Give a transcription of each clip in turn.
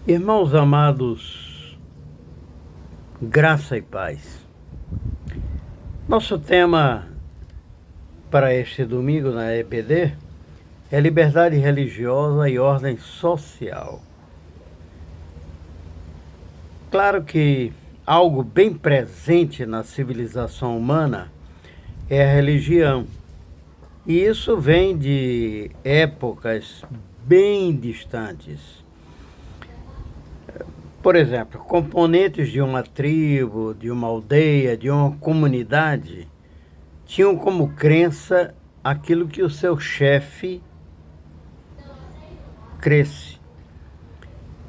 Irmãos amados, graça e paz. Nosso tema para este domingo na EBD é liberdade religiosa e ordem social. Claro que algo bem presente na civilização humana é a religião. E isso vem de épocas bem distantes. Por exemplo, componentes de uma tribo, de uma aldeia, de uma comunidade tinham como crença aquilo que o seu chefe cresce.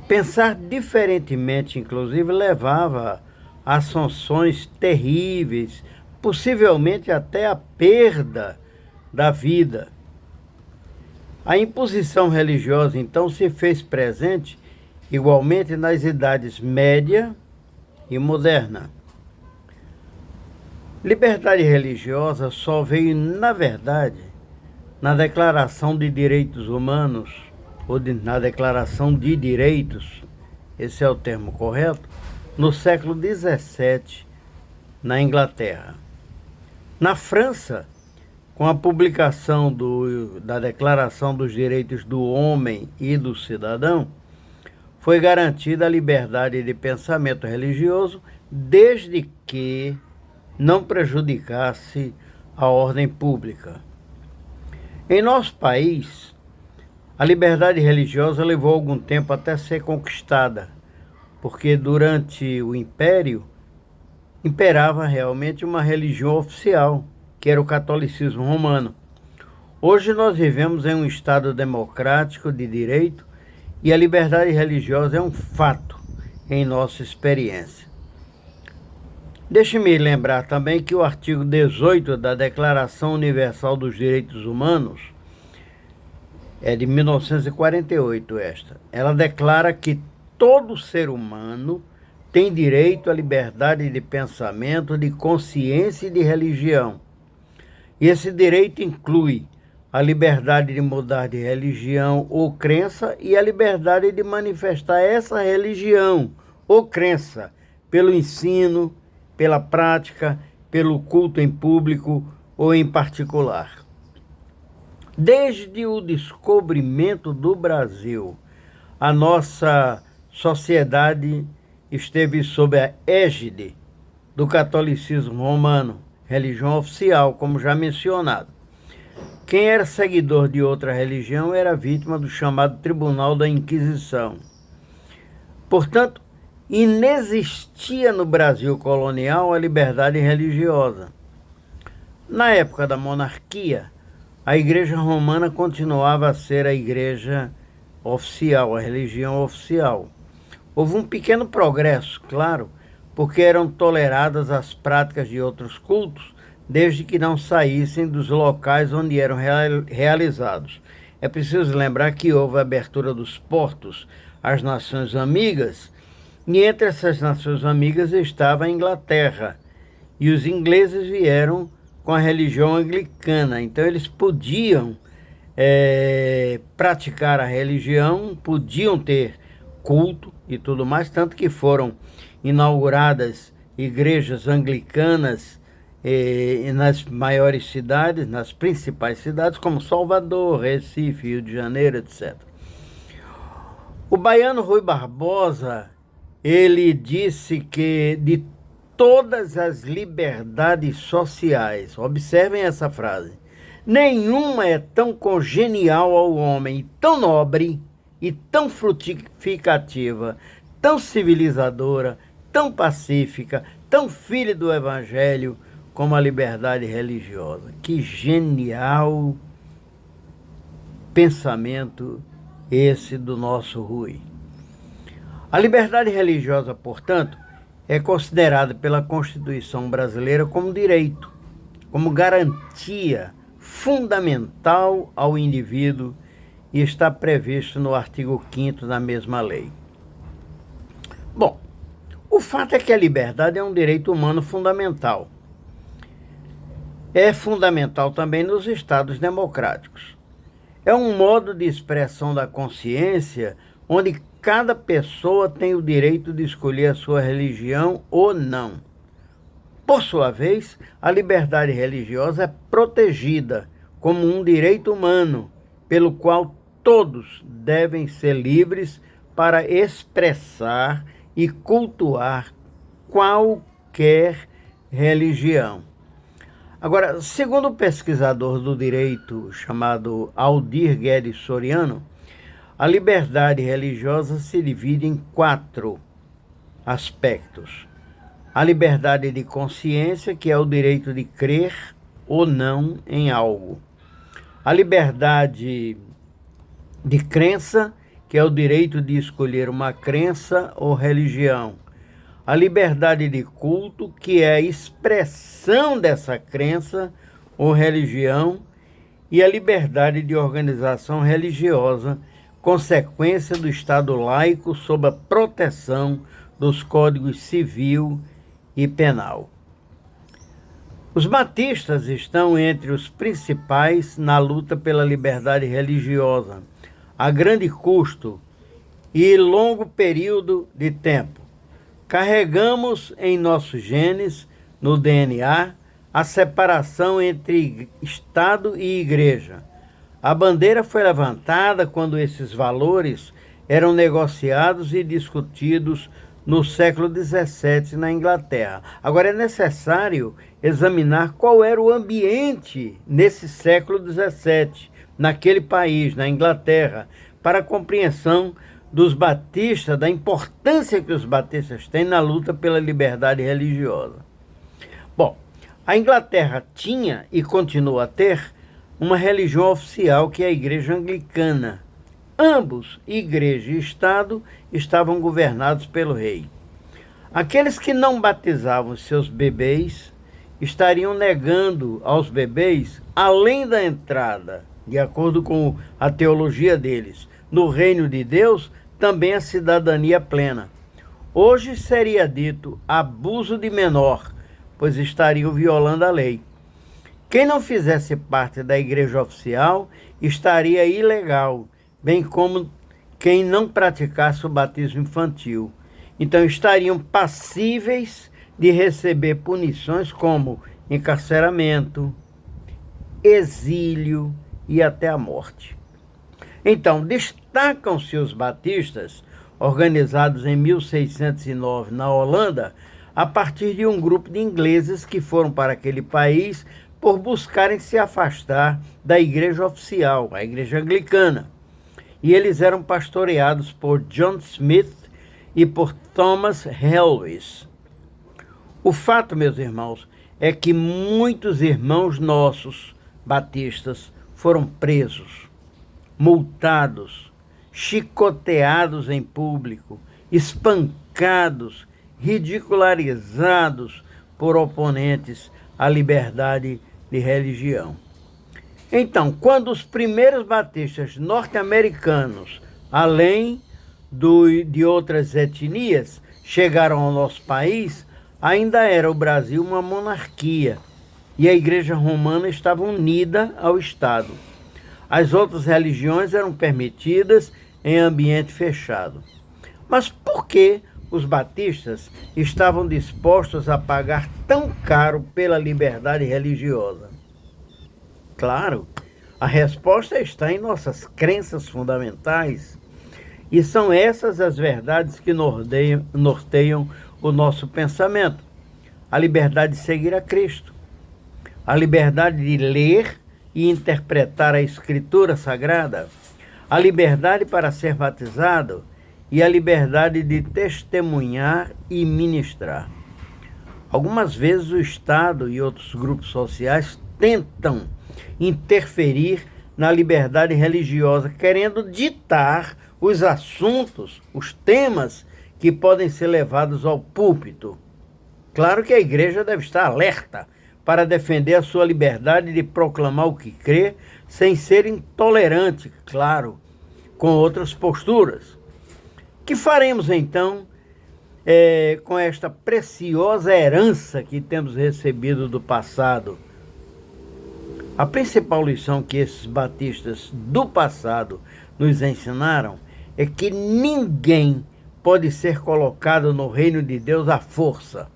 Pensar diferentemente, inclusive, levava a sanções terríveis, possivelmente até a perda da vida. A imposição religiosa, então, se fez presente igualmente nas idades média e moderna. Liberdade religiosa só veio, na verdade, na Declaração de Direitos Humanos, na Declaração de Direitos, esse é o termo correto, no século XVII, na Inglaterra. Na França, com a publicação da Declaração dos Direitos do Homem e do Cidadão, foi garantida a liberdade de pensamento religioso, desde que não prejudicasse a ordem pública. Em nosso país, a liberdade religiosa levou algum tempo até ser conquistada, porque durante o Império imperava realmente uma religião oficial, que era o catolicismo romano. Hoje nós vivemos em um Estado democrático de direito, e a liberdade religiosa é um fato em nossa experiência. Deixe-me lembrar também que o artigo 18 da Declaração Universal dos Direitos Humanos é de 1948 esta. Ela declara que todo ser humano tem direito à liberdade de pensamento, de consciência e de religião. E esse direito inclui a liberdade de mudar de religião ou crença e a liberdade de manifestar essa religião ou crença pelo ensino, pela prática, pelo culto em público ou em particular. Desde o descobrimento do Brasil, a nossa sociedade esteve sob a égide do catolicismo romano, religião oficial, como já mencionado. Quem era seguidor de outra religião era vítima do chamado Tribunal da Inquisição. Portanto, inexistia no Brasil colonial a liberdade religiosa. Na época da monarquia, a Igreja Romana continuava a ser a igreja oficial, a religião oficial. Houve um pequeno progresso, claro, porque eram toleradas as práticas de outros cultos, desde que não saíssem dos locais onde eram realizados. É preciso lembrar que houve a abertura dos portos às nações amigas, e entre essas nações amigas estava a Inglaterra, e os ingleses vieram com a religião anglicana, então eles podiam praticar a religião, podiam ter culto e tudo mais, tanto que foram inauguradas igrejas anglicanas nas maiores cidades, nas principais cidades, como Salvador, Recife, Rio de Janeiro, etc. O baiano Rui Barbosa, ele disse que de todas as liberdades sociais, observem essa frase, nenhuma é tão congenial ao homem, tão nobre e tão frutificativa, tão civilizadora, tão pacífica, tão filha do Evangelho, como a liberdade religiosa. Que genial pensamento esse do nosso Rui. A liberdade religiosa, portanto, é considerada pela Constituição brasileira como direito, como garantia fundamental ao indivíduo e está previsto no artigo 5º da mesma lei. Bom, o fato é que a liberdade é um direito humano fundamental. É fundamental também nos estados democráticos. É um modo de expressão da consciência onde cada pessoa tem o direito de escolher a sua religião ou não. Por sua vez, a liberdade religiosa é protegida como um direito humano, pelo qual todos devem ser livres para expressar e cultuar qualquer religião. Agora, segundo o pesquisador do direito chamado Aldir Guedes Soriano, a liberdade religiosa se divide em 4 aspectos. A liberdade de consciência, que é o direito de crer ou não em algo. A liberdade de crença, que é o direito de escolher uma crença ou religião. A liberdade de culto, que é a expressão dessa crença ou religião. E a liberdade de organização religiosa, consequência do Estado laico sob a proteção dos códigos civil e penal. Os batistas estão entre os principais na luta pela liberdade religiosa, a grande custo e longo período de tempo. Carregamos em nossos genes, no DNA, a separação entre Estado e Igreja. A bandeira foi levantada quando esses valores eram negociados e discutidos no século XVII na Inglaterra. Agora é necessário examinar qual era o ambiente nesse século XVII, naquele país, na Inglaterra, para a compreensão dos batistas, da importância que os batistas têm na luta pela liberdade religiosa. Bom, a Inglaterra tinha e continua a ter uma religião oficial que é a Igreja Anglicana. Ambos, Igreja e Estado, estavam governados pelo rei. Aqueles que não batizavam seus bebês estariam negando aos bebês, além da entrada, de acordo com a teologia deles, no reino de Deus, também a cidadania plena. Hoje seria dito abuso de menor, pois estariam violando a lei. Quem não fizesse parte da igreja oficial estaria ilegal, bem como quem não praticasse o batismo infantil. Então estariam passíveis de receber punições como encarceramento, exílio e até a morte. Então, destacam-se os batistas, organizados em 1609 na Holanda, a partir de um grupo de ingleses que foram para aquele país por buscarem se afastar da igreja oficial, a igreja anglicana. E eles eram pastoreados por John Smith e por Thomas Helwys. O fato, meus irmãos, é que muitos irmãos nossos, batistas, foram presos, multados, chicoteados em público, espancados, ridicularizados por oponentes à liberdade de religião. Então, quando os primeiros batistas norte-americanos, além de outras etnias, chegaram ao nosso país, ainda era o Brasil uma monarquia e a Igreja Romana estava unida ao Estado. As outras religiões eram permitidas em ambiente fechado. Mas por que os batistas estavam dispostos a pagar tão caro pela liberdade religiosa? Claro, a resposta está em nossas crenças fundamentais, e são essas as verdades que norteiam o nosso pensamento. A liberdade de seguir a Cristo, a liberdade de ler e interpretar a Escritura Sagrada, a liberdade para ser batizado e a liberdade de testemunhar e ministrar. Algumas vezes o Estado e outros grupos sociais tentam interferir na liberdade religiosa, querendo ditar os assuntos, os temas que podem ser levados ao púlpito. Claro que a igreja deve estar alerta para defender a sua liberdade de proclamar o que crê, sem ser intolerante, claro, com outras posturas. O que faremos então com esta preciosa herança que temos recebido do passado? A principal lição que esses batistas do passado nos ensinaram é que ninguém pode ser colocado no reino de Deus à força.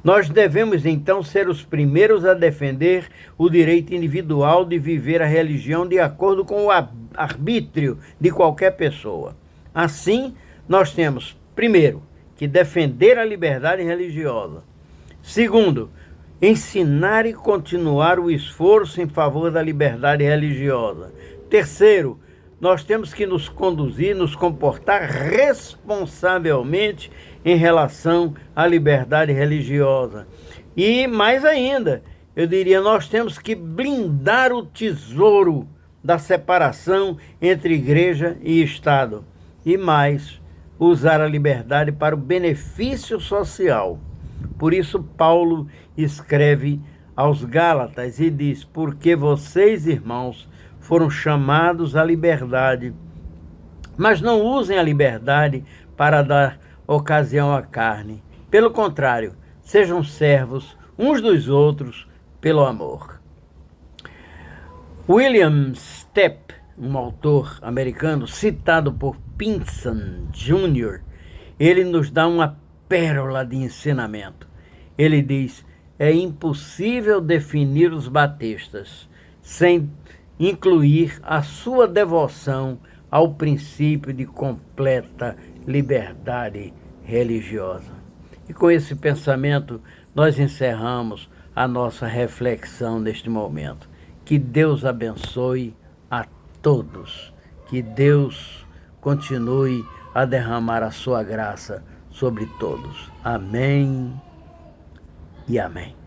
Nós devemos então ser os primeiros a defender o direito individual de viver a religião de acordo com o arbítrio de qualquer pessoa. Assim, nós temos, primeiro, que defender a liberdade religiosa. Segundo, ensinar e continuar o esforço em favor da liberdade religiosa. Terceiro, nós temos que nos conduzir, nos comportar responsavelmente em relação à liberdade religiosa. E mais ainda, eu diria, nós temos que blindar o tesouro da separação entre igreja e Estado. E mais, usar a liberdade para o benefício social. Por isso, Paulo escreve aos Gálatas e diz: porque vocês, irmãos, foram chamados à liberdade, mas não usem a liberdade para dar ocasião à carne. Pelo contrário, sejam servos uns dos outros pelo amor. William Stepp, um autor americano citado por Pinson Jr., ele nos dá uma pérola de ensinamento. Ele diz: é impossível definir os batistas sem incluir a sua devoção ao princípio de completa liberdade religiosa. E com esse pensamento, nós encerramos a nossa reflexão neste momento. Que Deus abençoe a todos. Que Deus continue a derramar a sua graça sobre todos. Amém e amém.